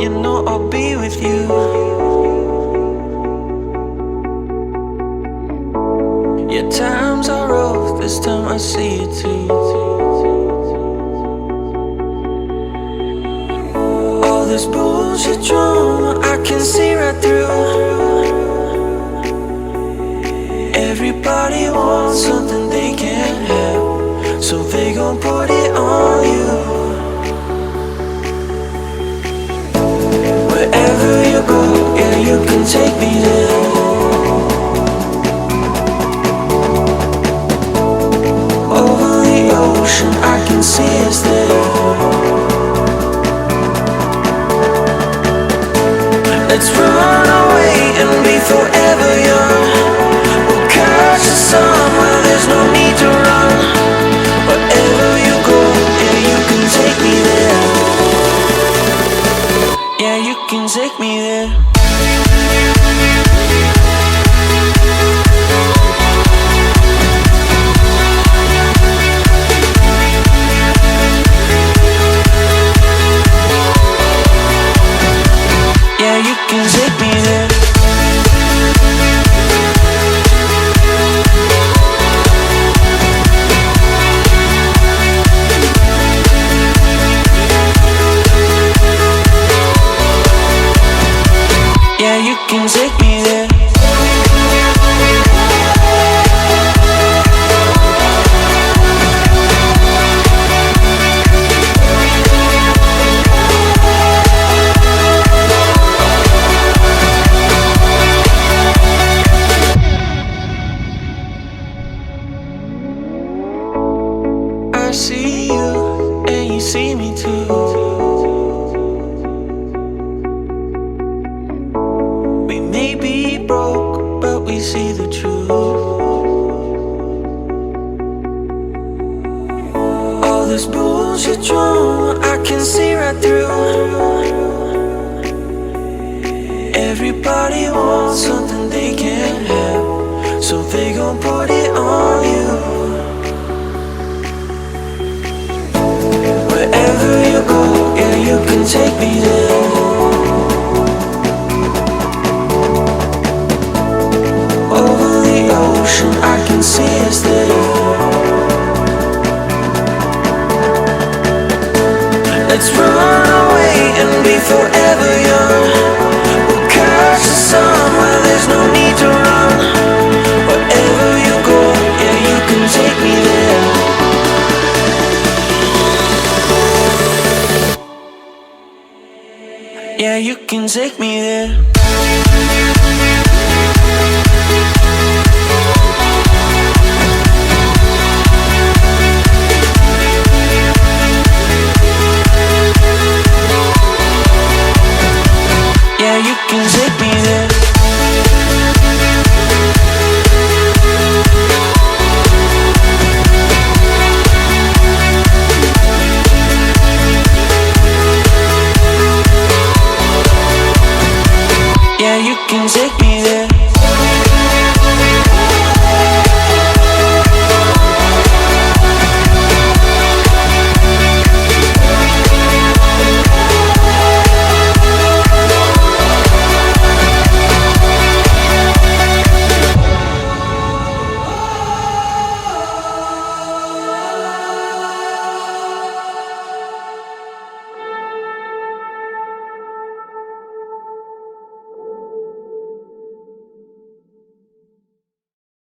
you know I'll be with you. Yeah, times are rough, this time I see it too. All this bullshit drama, I can see right through. Everybody wants something they can't have, so they gon' put it on you. Wherever you go, yeah, you can take me there. Over the ocean, I can see us there. Let's run away and be forever young. We'll catch the sun where there's no need to run. Wherever you go, yeah, you can take me there. Yeah, you can take me there. Yeah, you can take me there. Yeah, you can take me there. I see you, and you see me too. We may be broke, but we see the truth. All this bullshit drama, I can see right through. Everybody wants something they can't have, so they gon' put it on you. Wherever you go, yeah, you can take me there. Over the ocean, I can see us there. Let's run away and be forever young. We'll catch the sun where there's no need to run. Wherever you go, yeah, you can take me there. Yeah, you can take me there.